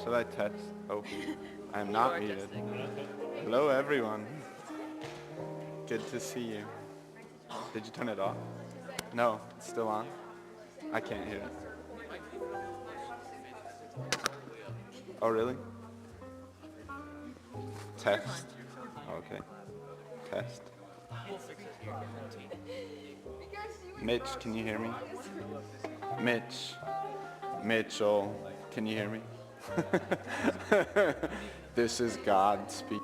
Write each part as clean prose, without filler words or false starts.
Should I test? Oh, I am not muted. Hello, everyone. Good to see you. Did you turn it off? No, it's still on. I can't hear it. Oh, really? Test. Okay. Test. Mitch, can you hear me? Mitch. Mitchell, can you hear me? This is God speaking.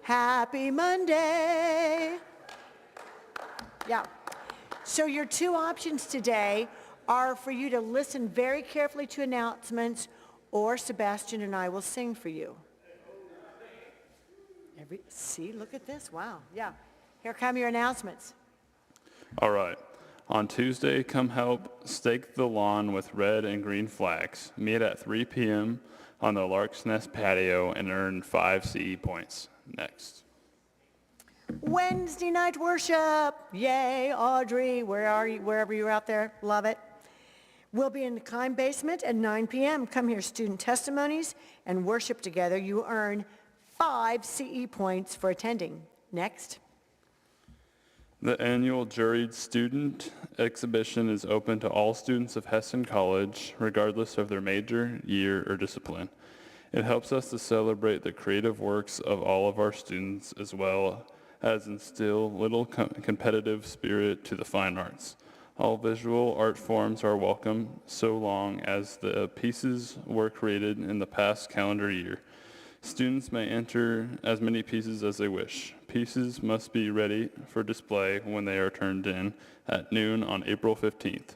Happy Monday. Yeah. So your two options today are for you to listen very carefully to announcements, or Sebastian and I will sing for you. See, look at this. Wow. Yeah. Here come your announcements. All right. On Tuesday, come help stake the lawn with red and green flags. Meet at 3 p.m. on the Lark's Nest patio and earn 5 CE points. Next. Wednesday night worship. Yay, Audrey. Where are you? Wherever you're out there. Love it. We'll be in the Kime basement at 9 p.m. Come hear student testimonies and worship together. You earn 5 CE points for attending. Next. The annual juried student exhibition is open to all students of Hesston College, regardless of their major, year, or discipline. It helps us to celebrate the creative works of all of our students, as well as instill little competitive spirit to the fine arts. All visual art forms are welcome, so long as the pieces were created in the past calendar year. Students may enter as many pieces as they wish. Pieces must be ready for display when they are turned in at noon on April 15th.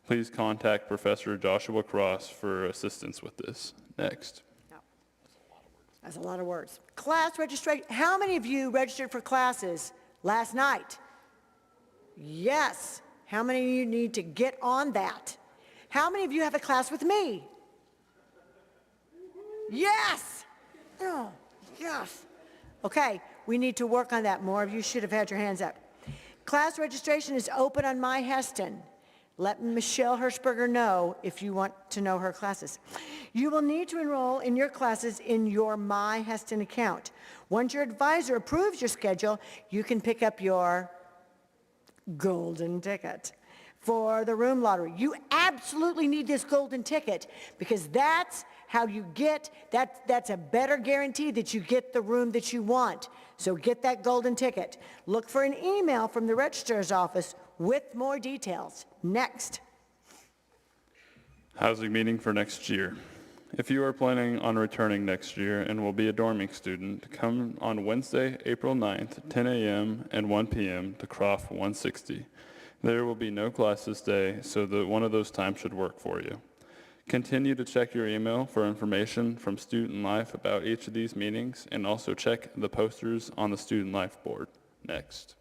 Please contact Professor Joshua Cross for assistance with this. Next. That's a lot of words. Class registration. How many of you registered for classes last night? Yes. How many of you need to get on that? How many of you have a class with me? Yes! Oh, yes. Okay, we need to work on that. More of you should have had your hands up. Class registration is open on My Hesston. Let Michelle Hirschberger know if you want to know her classes. You will need to enroll in your classes in your My Hesston account. Once your advisor approves your schedule, you can pick up your golden ticket for the room lottery. You absolutely need this golden ticket because that's how you get, that's a better guarantee that you get the room that you want. So get that golden ticket. Look for an email from the registrar's office with more details. Next. Housing meeting for next year. If you are planning on returning next year and will be a dorming student, come on Wednesday, April 9th, 10 a.m. and 1 p.m. to Croft 160. There will be no class this day, so one of those times should work for you. Continue to check your email for information from Student Life about each of these meetings, and also check the posters on the Student Life board. Next.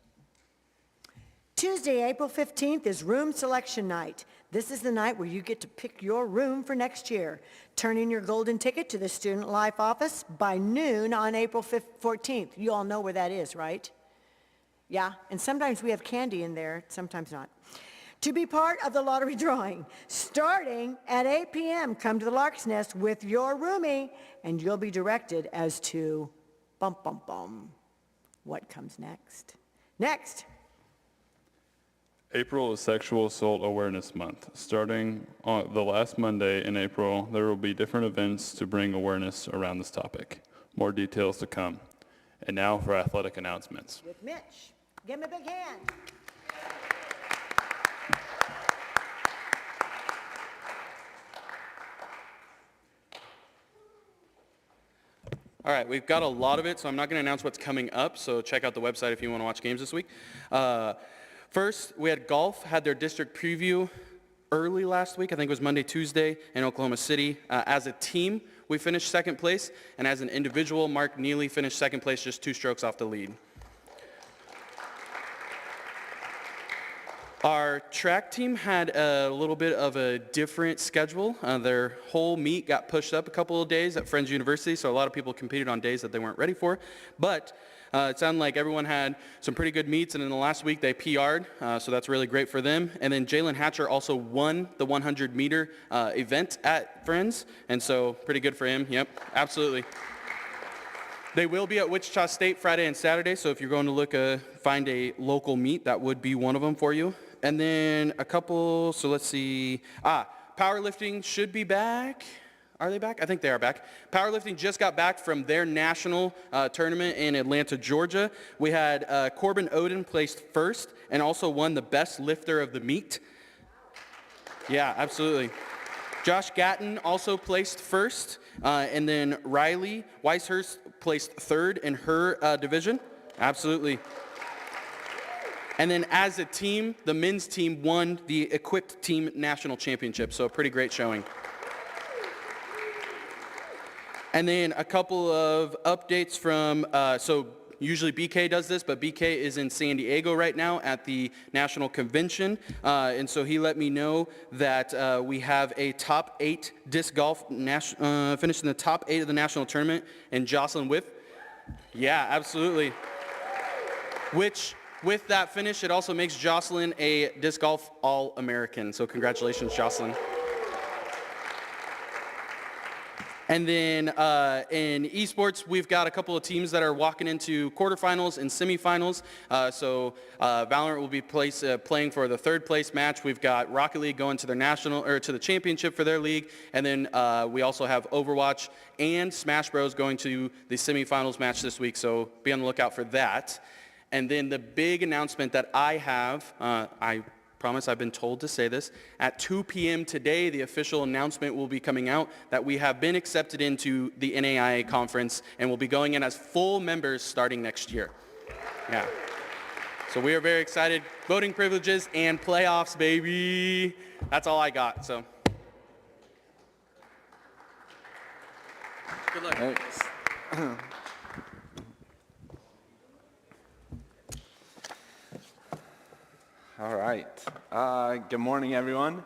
Tuesday, April 15th is room selection night. This is the night where you get to pick your room for next year. Turn in your golden ticket to the Student Life office by noon on April 14th. You all know where that is, right? Yeah, and sometimes we have candy in there, sometimes not. To be part of the lottery drawing, starting at 8 p.m., come to the Lark's Nest with your roomie, and you'll be directed as to what comes next. Next. April is Sexual Assault Awareness Month. Starting on the last Monday in April, there will be different events to bring awareness around this topic. More details to come. And now for athletic announcements. With Mitch. Give him a big hand. All right, we've got a lot of it, so I'm not going to announce what's coming up, so check out the website if you want to watch games this week. First, we had golf, had their district preview early last week. I think it was Monday, Tuesday in Oklahoma City. As a team, we finished second place, and as an individual, Mark Neely finished second place, just 2 strokes off the lead. Our track team had a little bit of a different schedule. Their whole meet got pushed up a couple of days at Friends University, so a lot of people competed on days that they weren't ready for. But it sounded like everyone had some pretty good meets, and in the last week they PR'd, so that's really great for them. And then Jalen Hatcher also won the 100-meter event at Friends, and so pretty good for him. Yep, absolutely. They will be at Wichita State Friday and Saturday, so if you're going to find a local meet, that would be one of them for you. And then a couple, so let's see. Powerlifting should be back. Are they back? I think they are back. Powerlifting just got back from their national tournament in Atlanta, Georgia. We had Corbin Oden placed first and also won the best lifter of the meet. Yeah, absolutely. Josh Gatton also placed first, and then Riley Weishurst placed third in her division. Absolutely. And then as a team, the men's team won the Equipped Team National Championship, so a pretty great showing. And then a couple of updates from, so usually BK does this, but BK is in San Diego right now at the National Convention. And so he let me know that we have a top 8 disc golf, finished in the top 8 of the national tournament, and Jocelyn Whiff. Yeah, absolutely. Which, with that finish, it also makes Jocelyn a disc golf All-American. So congratulations, Jocelyn. And then in esports, we've got a couple of teams that are walking into quarterfinals and semifinals. So Valorant will be playing for the 3rd place match. We've got Rocket League going to their to the championship for their league. And then we also have Overwatch and Smash Bros going to the semifinals match this week. So be on the lookout for that. And then the big announcement that I have, I promise I've been told to say this, at 2 p.m. today, the official announcement will be coming out that we have been accepted into the NAIA conference and will be going in as full members starting next year. Yeah. So we are very excited. Voting privileges and playoffs, baby. That's all I got, so. Good luck. Thanks. All right. Good morning, everyone.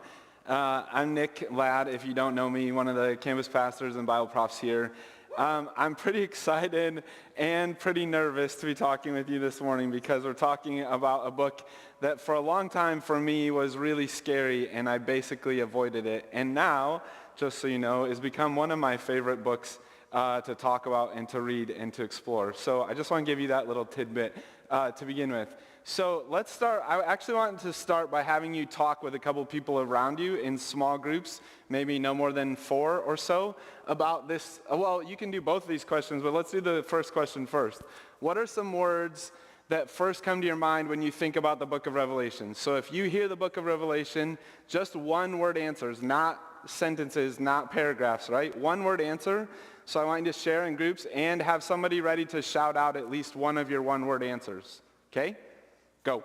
I'm Nick Ladd, if you don't know me, one of the campus pastors and Bible profs here. I'm pretty excited and pretty nervous to be talking with you this morning because we're talking about a book that for a long time for me was really scary and I basically avoided it. And now, just so you know, it's become one of my favorite books to talk about and to read and to explore. So I just want to give you that little tidbit to begin with. So let's start. I actually wanted to start by having you talk with a couple people around you in small groups, maybe no more than 4 or so, about this. Well, you can do both of these questions, but let's do the first question first. What are some words that first come to your mind when you think about the book of Revelation? So if you hear the book of Revelation, just one-word answers, not sentences, not paragraphs, right? One-word answer. So I want you to share in groups and have somebody ready to shout out at least one of your one-word answers. Okay? Go.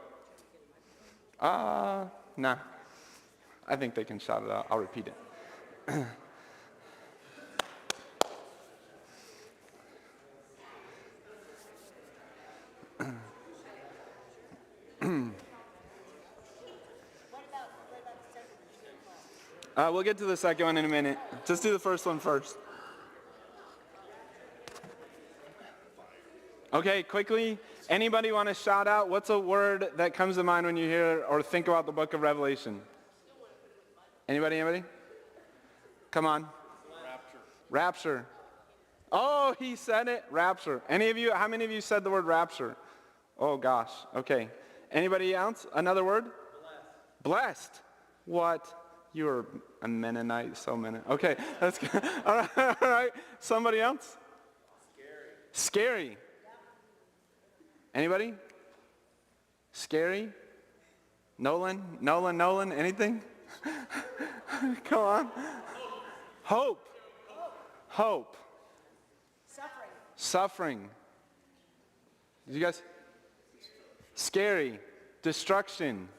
Nah. I think they can shout it out. I'll repeat it. We'll get to the second one in a minute. Just do the first one first. Okay, quickly, anybody want to shout out? What's a word that comes to mind when you hear or think about the book of Revelation? Anybody? Come on. Rapture. Oh, he said it. Rapture. Any of you, how many of you said the word rapture? Oh gosh, okay. Anybody else? Another word? Blessed. What? You're a Mennonite, so Mennonite. Okay, that's good. All right. Somebody else? Scary. Anybody? Scary? Nolan, anything? Come on. Hope. Suffering. Did you guys? Scary. Destruction.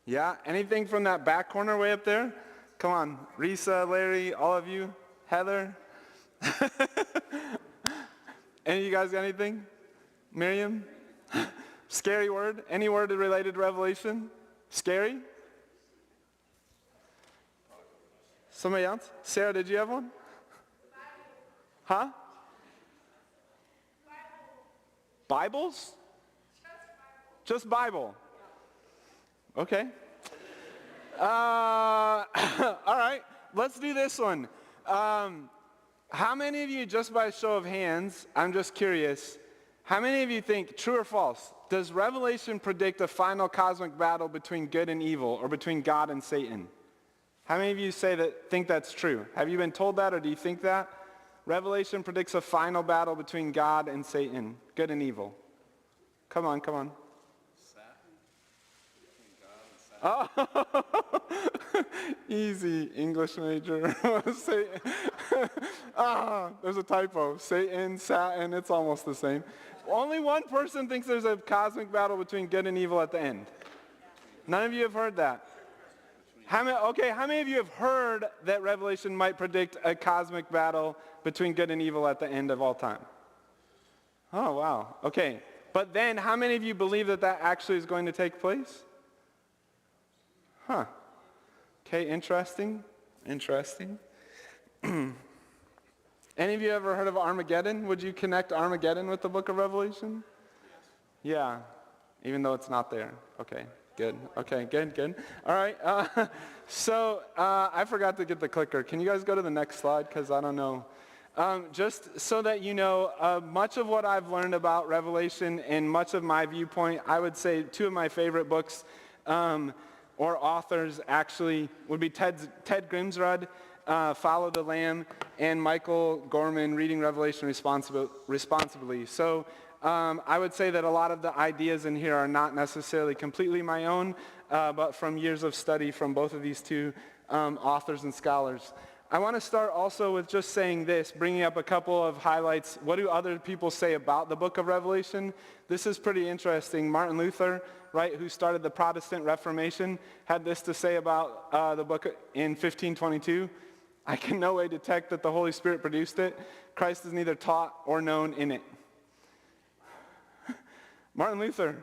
Yeah, anything from that back corner way up there? Come on, Risa, Larry, all of you, Heather. Any of you guys got anything? Miriam? Scary word? Any word related to Revelation? Scary? Somebody else? Sarah, did you have one? Huh? Bibles? Just Bible. Okay. All right, let's do this one. How many of you, just by a show of hands, I'm just curious, how many of you think, true or false, does Revelation predict a final cosmic battle between good and evil or between God and Satan? How many of you think that's true? Have you been told that or do you think that? Revelation predicts a final battle between God and Satan, good and evil. Come on. Oh, easy, English major. There's a typo. Satan, Satin, it's almost the same. Only one person thinks there's a cosmic battle between good and evil at the end. None of you have heard that. How many of you have heard that Revelation might predict a cosmic battle between good and evil at the end of all time? Oh, wow. Okay. But then how many of you believe that actually is going to take place? Huh. Okay, interesting. Any of you ever heard of Armageddon? Would you connect Armageddon with the book of Revelation? Yeah, even though it's not there. Okay, good. All right, so I forgot to get the clicker. Can you guys go to the next slide? Because I don't know. Just so that you know, much of what I've learned about Revelation and much of my viewpoint, I would say 2 of my favorite books or authors actually would be Ted Grimsrud, Follow the Lamb, and Michael Gorman, Reading Revelation Responsibly. So I would say that a lot of the ideas in here are not necessarily completely my own, but from years of study from both of these 2 authors and scholars. I want to start also with just saying this, bringing up a couple of highlights. What do other people say about the book of Revelation? This is pretty interesting. Martin Luther, right, who started the Protestant Reformation, had this to say about the book in 1522. I can no way detect that the Holy Spirit produced it. Christ is neither taught or known in it. Martin Luther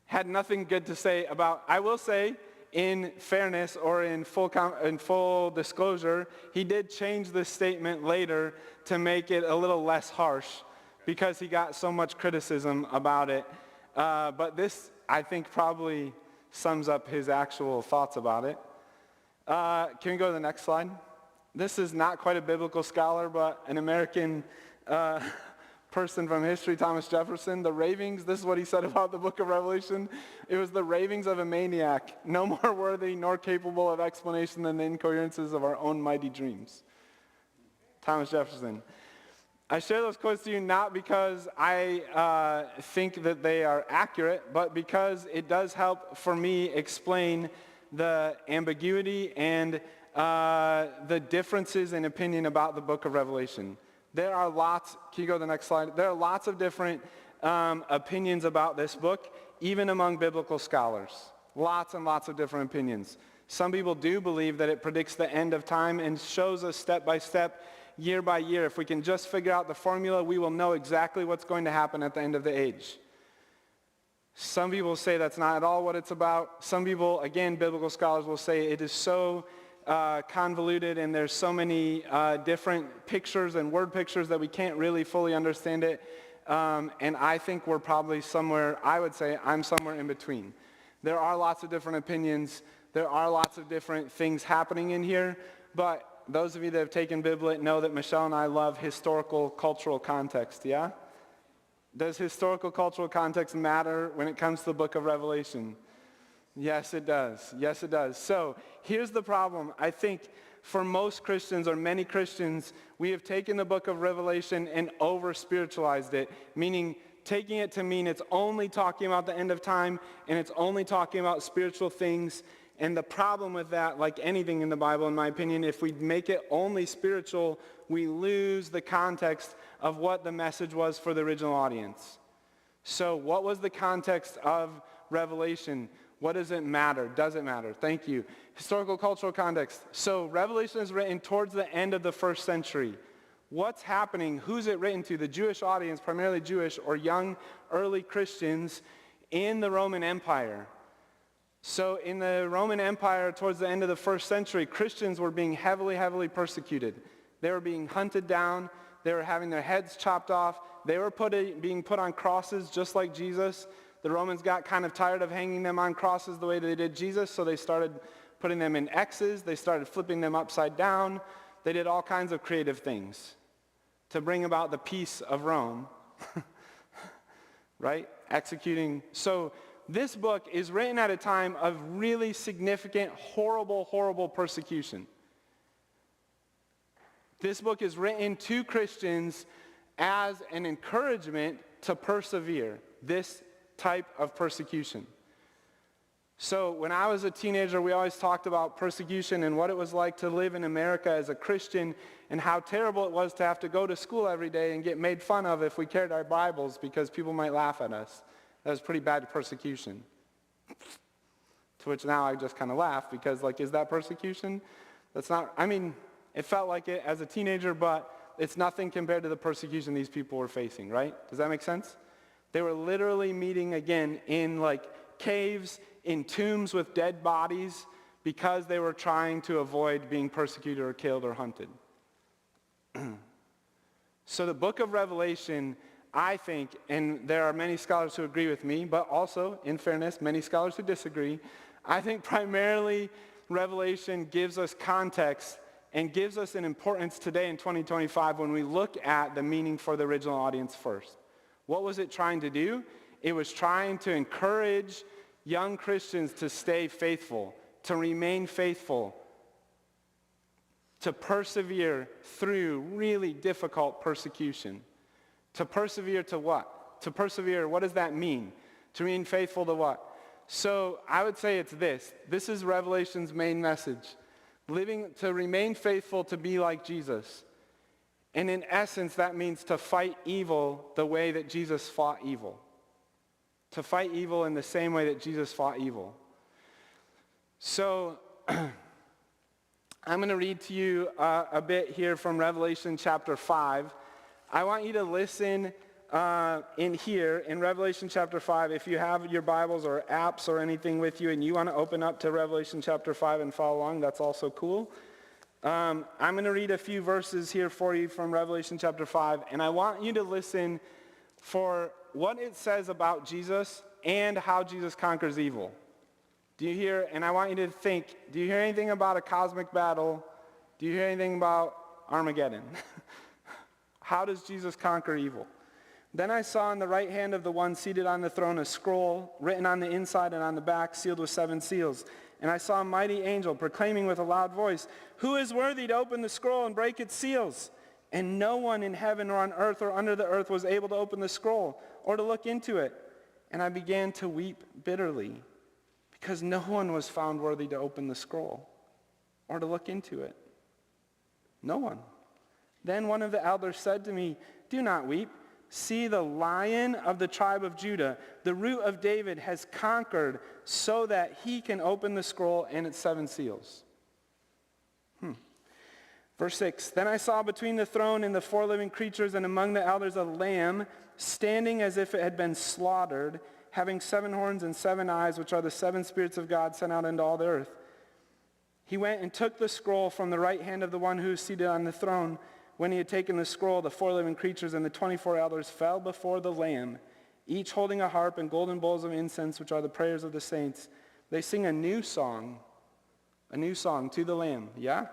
had nothing good to say about, I will say, in fairness or in full disclosure, he did change this statement later to make it a little less harsh because he got so much criticism about it. But this, I think, probably sums up his actual thoughts about it. Can we go to the next slide? This is not quite a biblical scholar, but an American person from history, Thomas Jefferson. The ravings, this is what he said about the book of Revelation. It was the ravings of a maniac, no more worthy nor capable of explanation than the incoherences of our own mighty dreams. Thomas Jefferson. I share those quotes to you not because I think that they are accurate, but because it does help for me explain the ambiguity and the differences in opinion about the book of Revelation. There are lots, can you go to the next slide? There are lots of different opinions about this book, even among biblical scholars. Lots and lots of different opinions. Some people do believe that it predicts the end of time and shows us step by step, year by year. If we can just figure out the formula, we will know exactly what's going to happen at the end of the age. Some people say that's not at all what it's about. Some people, again, biblical scholars will say it is so convoluted and there's so many different pictures and word pictures that we can't really fully understand it. And I think we're probably somewhere, I would say I'm somewhere in between. There are lots of different opinions. There are lots of different things happening in here. But those of you that have taken Biblit know that Michelle and I love historical cultural context, yeah? Does historical cultural context matter when it comes to the book of Revelation? Yes, it does. Yes, it does. So here's the problem. I think for most Christians or many Christians, we have taken the book of Revelation and over-spiritualized it, meaning taking it to mean it's only talking about the end of time and it's only talking about spiritual things. And the problem with that, like anything in the Bible, in my opinion, if we make it only spiritual, we lose the context of what the message was for the original audience. So what was the context of Revelation? What does it matter? Does it matter? Thank you. Historical cultural context. So Revelation is written towards the end of the first century. What's happening? Who's it written to? The Jewish audience, primarily Jewish or young early Christians in the Roman Empire. So in the Roman Empire, towards the end of the first century, Christians were being heavily, heavily persecuted. They were being hunted down. They were having their heads chopped off. They were being put on crosses just like Jesus. The Romans got kind of tired of hanging them on crosses the way they did Jesus, so they started putting them in X's. They started flipping them upside down. They did all kinds of creative things to bring about the peace of Rome, right? Executing. So this book is written at a time of really significant, horrible, horrible persecution. This book is written to Christians as an encouragement to persevere this type of persecution. So when I was a teenager, we always talked about persecution and what it was like to live in America as a Christian and how terrible it was to have to go to school every day and get made fun of if we carried our Bibles because people might laugh at us. That was pretty bad persecution. To which now I just kind of laugh because, like, is that persecution? That's not, I mean, it felt like it as a teenager, but it's nothing compared to the persecution these people were facing, right? Does that make sense? They were literally meeting again in like caves, in tombs with dead bodies because they were trying to avoid being persecuted or killed or hunted. So the book of Revelation, I think, and there are many scholars who agree with me, but also, in fairness, many scholars who disagree. I think primarily Revelation gives us context and gives us an importance today in 2025 when we look at the meaning for the original audience first. What was it trying to do? It was trying to encourage young Christians to stay faithful, to remain faithful, to persevere through really difficult persecution. To persevere to what? To persevere, what does that mean? To remain faithful to what? So I would say it's this. This is Revelation's main message. To remain faithful to be like Jesus. And in essence, that means to fight evil the way that Jesus fought evil. To fight evil in the same way that Jesus fought evil. So I'm going to read to you a bit here from Revelation chapter 5. I want you to listen in here in Revelation chapter 5. If you have your Bibles or apps or anything with you and you want to open up to Revelation chapter 5 and follow along, that's also cool. I'm going to read a few verses here for you from Revelation chapter 5, and I want you to listen for what it says about Jesus and how Jesus conquers evil. Do you hear, and I want you to think, do you hear anything about a cosmic battle? Do you hear anything about Armageddon? How does Jesus conquer evil? Then I saw on the right hand of the one seated on the throne a scroll written on the inside and on the back, sealed with 7 seals. And I saw a mighty angel proclaiming with a loud voice, "Who is worthy to open the scroll and break its seals?" And no one in heaven or on earth or under the earth was able to open the scroll or to look into it. And I began to weep bitterly because no one was found worthy to open the scroll or to look into it. No one. Then one of the elders said to me, "Do not weep. See, the Lion of the tribe of Judah, the root of David, has conquered so that he can open the scroll and its 7 seals." Verse 6, "Then I saw between the throne and the 4 living creatures and among the elders a lamb standing as if it had been slaughtered, having 7 horns and 7 eyes, which are the 7 spirits of God sent out into all the earth. He went and took the scroll from the right hand of the one who is seated on the throne. When he had taken the scroll, the 4 living creatures and the 24 elders fell before the Lamb, each holding a harp and golden bowls of incense, which are the prayers of the saints. They sing a new song to the Lamb. Yeah?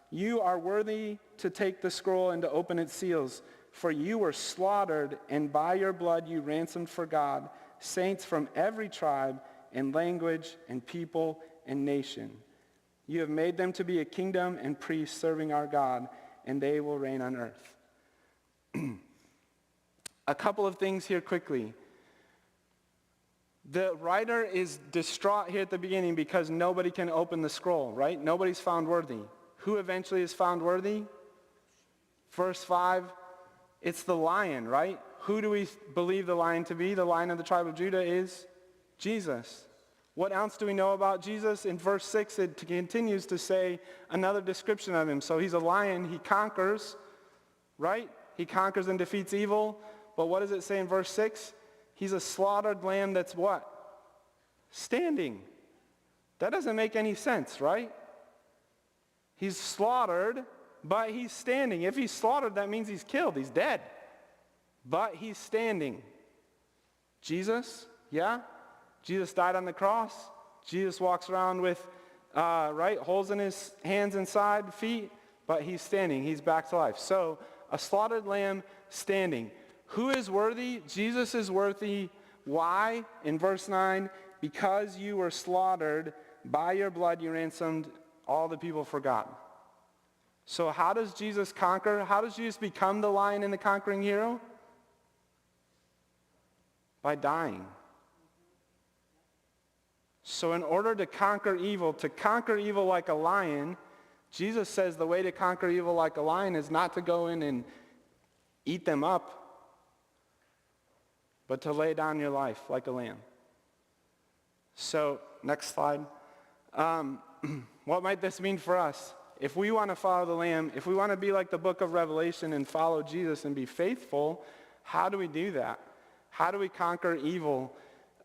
"You are worthy to take the scroll and to open its seals, for you were slaughtered, and by your blood you ransomed for God saints from every tribe and language and people and nation. You have made them to be a kingdom and priests serving our God, and they will reign on earth." A couple of things here quickly. The writer is distraught here at the beginning because nobody can open the scroll, right? Nobody's found worthy. Who eventually is found worthy? Verse 5, it's the lion, right? Who do we believe the lion to be? The Lion of the tribe of Judah is Jesus. What else do we know about Jesus? In verse 6, it continues to say another description of him. So he's a lion, he conquers, right? He conquers and defeats evil. But what does it say in verse 6? He's a slaughtered lamb that's what? Standing. That doesn't make any sense, right? He's slaughtered, but he's standing. If he's slaughtered, that means he's killed. He's dead. But he's standing. Jesus, yeah? Jesus died on the cross. Jesus walks around with, holes in his hands and side, feet, but he's standing. He's back to life. So, a slaughtered lamb standing. Who is worthy? Jesus is worthy. Why? In verse 9, "Because you were slaughtered, by your blood you ransomed all the people for God." So how does Jesus conquer? How does Jesus become the lion and the conquering hero? By dying. So in order to conquer evil like a lion, Jesus says the way to conquer evil like a lion is not to go in and eat them up, but to lay down your life like a lamb. So, next slide. What might this mean for us? If we want to follow the Lamb, if we want to be like the book of Revelation and follow Jesus and be faithful, how do we do that? How do we conquer evil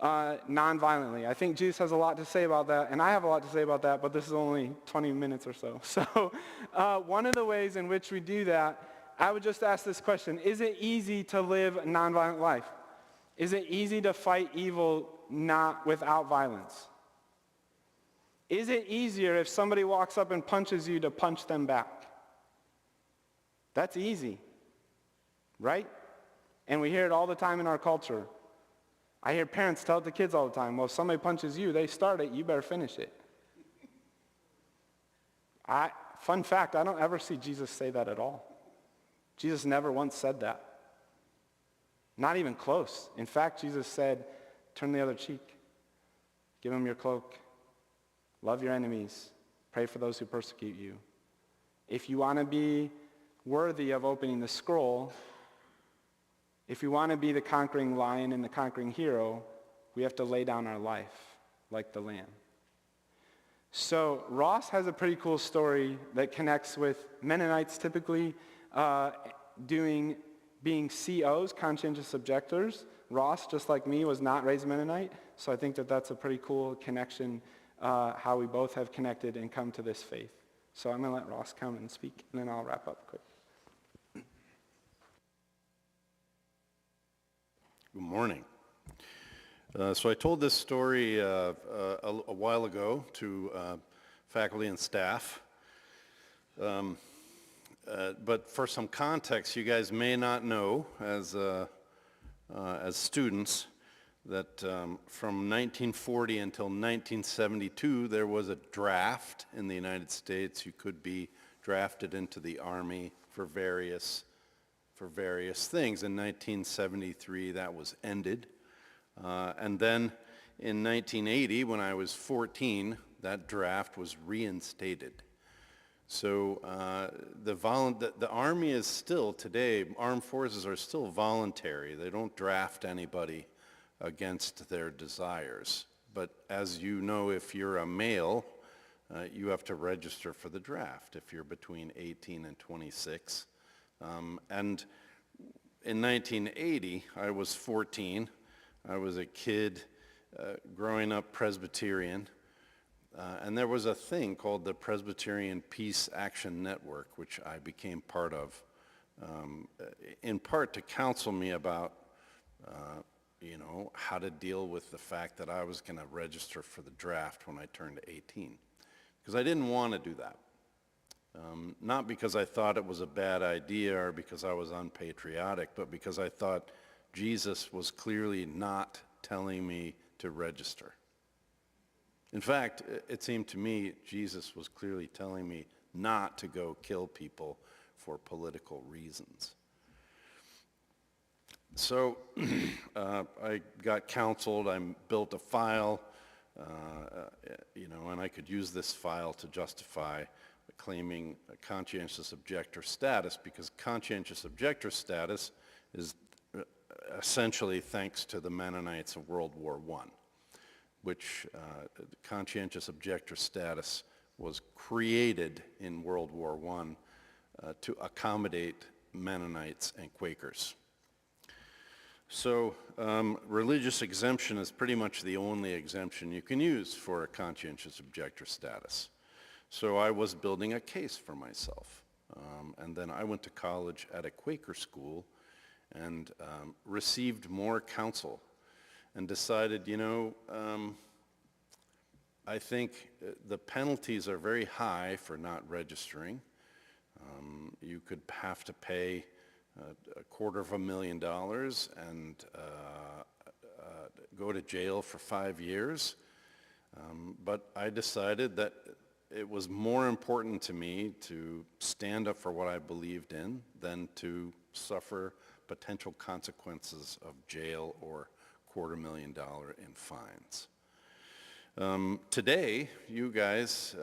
non-violently? I think Jesus has a lot to say about that, and I have a lot to say about that, but this is only 20 minutes or so. So one of the ways in which we do that, I would just ask this question: is it easy to live a non-violent life? Is it easy to fight evil not without violence? Is it easier if somebody walks up and punches you to punch them back? That's easy, right? And we hear it all the time in our culture. I hear parents tell it to kids all the time, well, if somebody punches you, they start it, you better finish it. Fun fact, I don't ever see Jesus say that at all. Jesus never once said that. Not even close. In fact, Jesus said, turn the other cheek. Give them your cloak. Love your enemies. Pray for those who persecute you. If you want to be worthy of opening the scroll, if we want to be the conquering lion and the conquering hero, we have to lay down our life like the lamb. So Ross has a pretty cool story that connects with Mennonites typically doing being COs, conscientious objectors. Ross, just like me, was not raised Mennonite, so I think that that's a pretty cool connection, how we both have connected and come to this faith. So I'm going to let Ross come and speak, and then I'll wrap up quick. Good morning. So I told this story a while ago to faculty and staff. But for some context, you guys may not know as students that from 1940 until 1972, there was a draft in the United States. You could be drafted into the Army for various things. In 1973, that was ended. And then in 1980, when I was 14, that draft was reinstated. So the Army is still today, armed forces are still voluntary. They don't draft anybody against their desires. But as you know, if you're a male, you have to register for the draft if you're between 18 and 26. And in 1980, I was 14. I was a kid growing up Presbyterian. And there was a thing called the Presbyterian Peace Action Network, which I became part of, in part to counsel me about, how to deal with the fact that I was going to register for the draft when I turned 18. Because I didn't want to do that. Not because I thought it was a bad idea or because I was unpatriotic, but because I thought Jesus was clearly not telling me to register. In fact, it seemed to me Jesus was clearly telling me not to go kill people for political reasons. So I got counseled, I built a file, and I could use this file to justify claiming a conscientious objector status, because conscientious objector status is essentially thanks to the Mennonites of World War I. Which conscientious objector status was created in World War I to accommodate Mennonites and Quakers. So religious exemption is pretty much the only exemption you can use for a conscientious objector status. So I was building a case for myself. And then I went to college at a Quaker school and received more counsel and decided, I think the penalties are very high for not registering. You could have to pay $250,000 and go to jail for 5 years. But I decided that it was more important to me to stand up for what I believed in than to suffer potential consequences of jail or $250,000 in fines. Today, you guys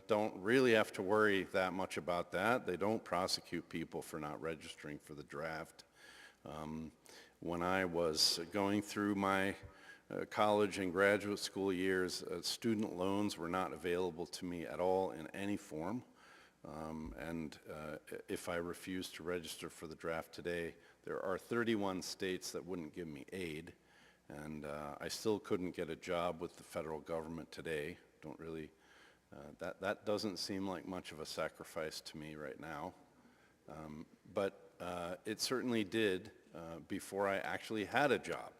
don't really have to worry that much about that. They don't prosecute people for not registering for the draft. When I was going through my college and graduate school years, student loans were not available to me at all in any form. And if I refused to register for the draft today, there are 31 states that wouldn't give me aid. And I still couldn't get a job with the federal government today. Don't really, that doesn't seem like much of a sacrifice to me right now. But it certainly did before I actually had a job.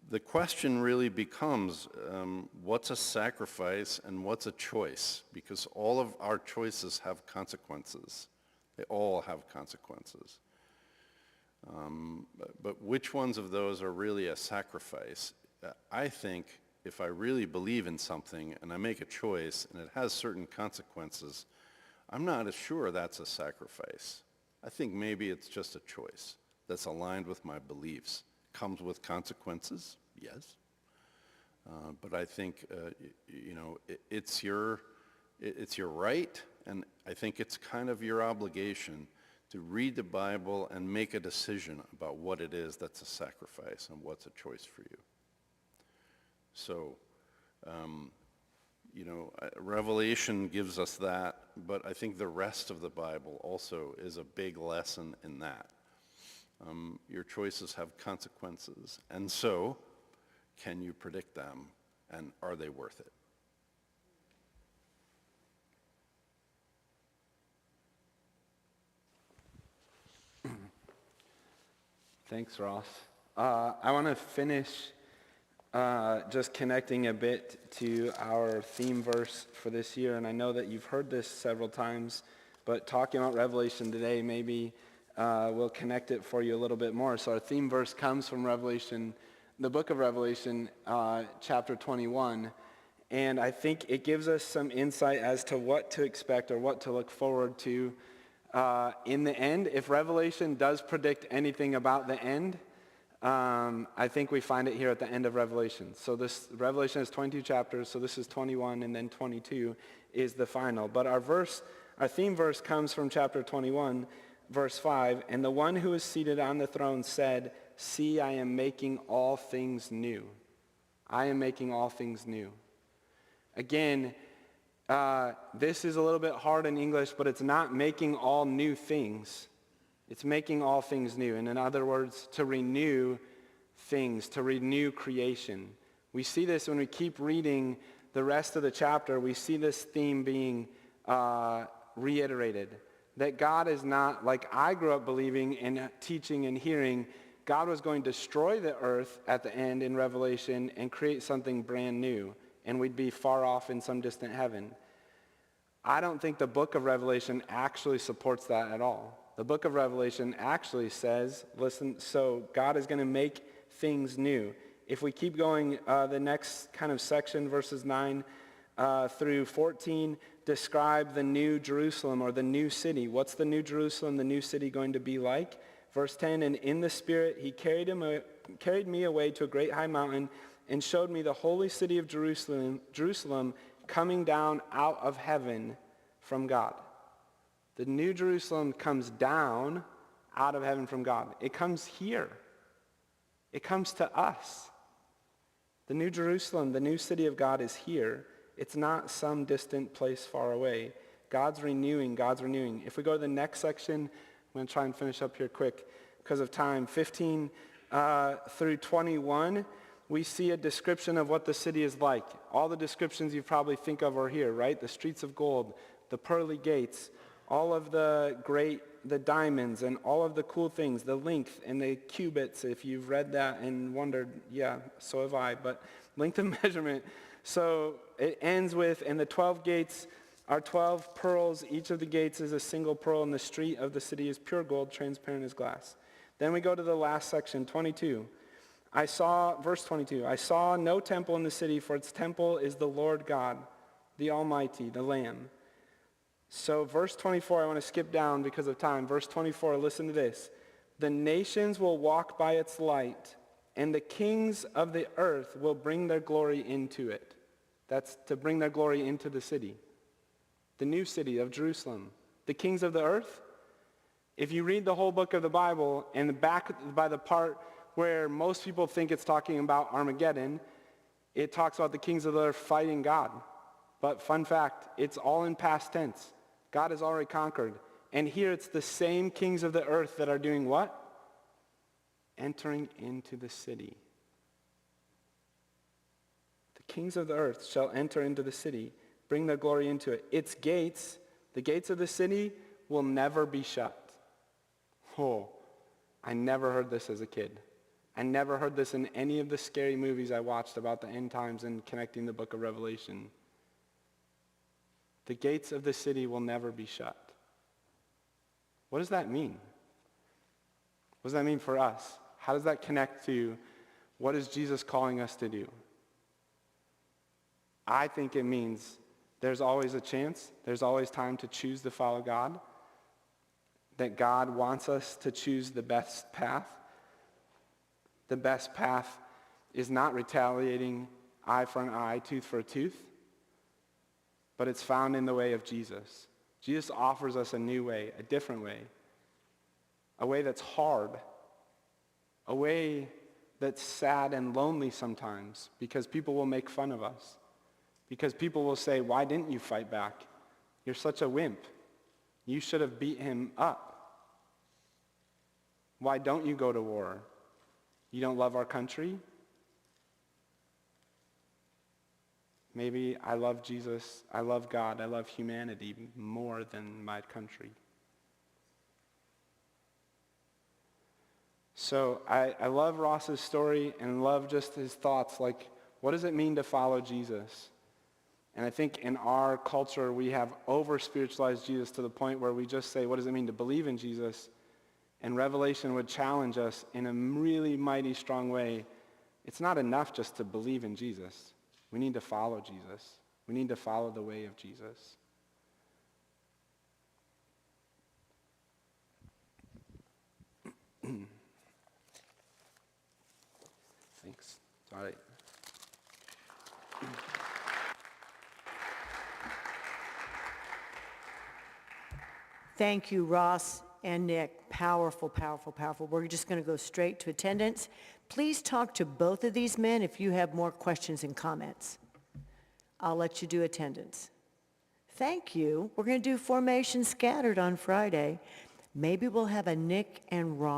The question really becomes, what's a sacrifice and what's a choice? Because all of our choices have consequences. They all have consequences. But which ones of those are really a sacrifice? I think if I really believe in something and I make a choice and it has certain consequences, I'm not as sure that's a sacrifice. I think maybe it's just a choice that's aligned with my beliefs. Comes with consequences, yes. But I think, it's your right, and I think it's kind of your obligation to read the Bible and make a decision about what it is that's a sacrifice and what's a choice for you. So Revelation gives us that, but I think the rest of the Bible also is a big lesson in that. Your choices have consequences, and so can you predict them, and are they worth it? Thanks, Ross. I want to finish just connecting a bit to our theme verse for this year, and I know that you've heard this several times, but talking about Revelation today maybe will connect it for you a little bit more. So our theme verse comes from Revelation, the book of Revelation, chapter 21, and I think it gives us some insight as to what to expect or what to look forward to in the end. If Revelation does predict anything about the end, I think we find it here at the end of Revelation. So this Revelation has 22 chapters, so this is 21, and then 22 is the final. But our theme verse comes from chapter 21, verse 5, and the one who is seated on the throne said, "See, I am making all things new." I am making all things new. Again, this is a little bit hard in English, but it's not making all new things. It's making all things new. And in other words, to renew things, to renew creation. We see this when we keep reading the rest of the chapter. We see this theme being reiterated. That God is not, like I grew up believing and teaching and hearing, God was going to destroy the earth at the end in Revelation and create something brand new. And we'd be far off in some distant heaven. I don't think the book of Revelation actually supports that at all. The book of Revelation actually says, listen, so God is going to make things new. If we keep going, the next kind of section, verses 9 through 14, describe the new Jerusalem or the new city. What's the new Jerusalem, the new city going to be like? Verse 10, and in the Spirit he carried me away to a great high mountain and showed me the holy city of Jerusalem coming down out of heaven from God. The new Jerusalem comes down out of heaven from God. It comes here. It comes to us. The new Jerusalem, the new city of God is here. It's not some distant place far away. God's renewing, God's renewing. If we go to the next section, I'm going to try and finish up here quick because of time. 15 through 21, we see a description of what the city is like. All the descriptions you probably think of are here, right? The streets of gold, the pearly gates, all of the diamonds and all of the cool things, the length and the cubits. If you've read that and wondered, yeah, so have I, but length of measurement. So it ends with, and the 12 gates are 12 pearls. Each of the gates is a single pearl, and the street of the city is pure gold, transparent as glass. Then we go to the last section, 22. Verse 22, I saw no temple in the city, for its temple is the Lord God, the Almighty, the Lamb. So verse 24, I want to skip down because of time. Verse 24, listen to this. The nations will walk by its light, and the kings of the earth will bring their glory into it. That's to bring their glory into the city, the new city of Jerusalem. The kings of the earth, if you read the whole book of the Bible, and back by the part where most people think it's talking about Armageddon, it talks about the kings of the earth fighting God. But fun fact, it's all in past tense. God has already conquered. And here it's the same kings of the earth that are doing what? Entering into the city. The kings of the earth shall enter into the city, bring their glory into it. Its gates, the gates of the city, will never be shut. Oh, I never heard this as a kid. I never heard this in any of the scary movies I watched about the end times and connecting the book of Revelation. The gates of the city will never be shut. What does that mean? What does that mean for us? How does that connect to what is Jesus calling us to do? I think it means there's always a chance, there's always time to choose to follow God, that God wants us to choose the best path. The best path is not retaliating eye for an eye, tooth for a tooth, but it's found in the way of Jesus. Jesus offers us a new way, a different way, a way that's hard, a way that's sad and lonely sometimes because people will make fun of us. Because people will say, why didn't you fight back? You're such a wimp. You should have beat him up. Why don't you go to war? You don't love our country? Maybe I love Jesus, I love God, I love humanity more than my country. So I love Ross's story and love just his thoughts, like, what does it mean to follow Jesus? And I think in our culture, we have over-spiritualized Jesus to the point where we just say, what does it mean to believe in Jesus? And Revelation would challenge us in a really mighty, strong way. It's not enough just to believe in Jesus. We need to follow Jesus. We need to follow the way of Jesus. Thanks. It's all right. Thank you, Ross and Nick. Powerful, powerful, powerful. We're just going to go straight to attendance. Please talk to both of these men if you have more questions and comments. I'll let you do attendance. Thank you. We're going to do formation scattered on Friday. Maybe we'll have a Nick and Ross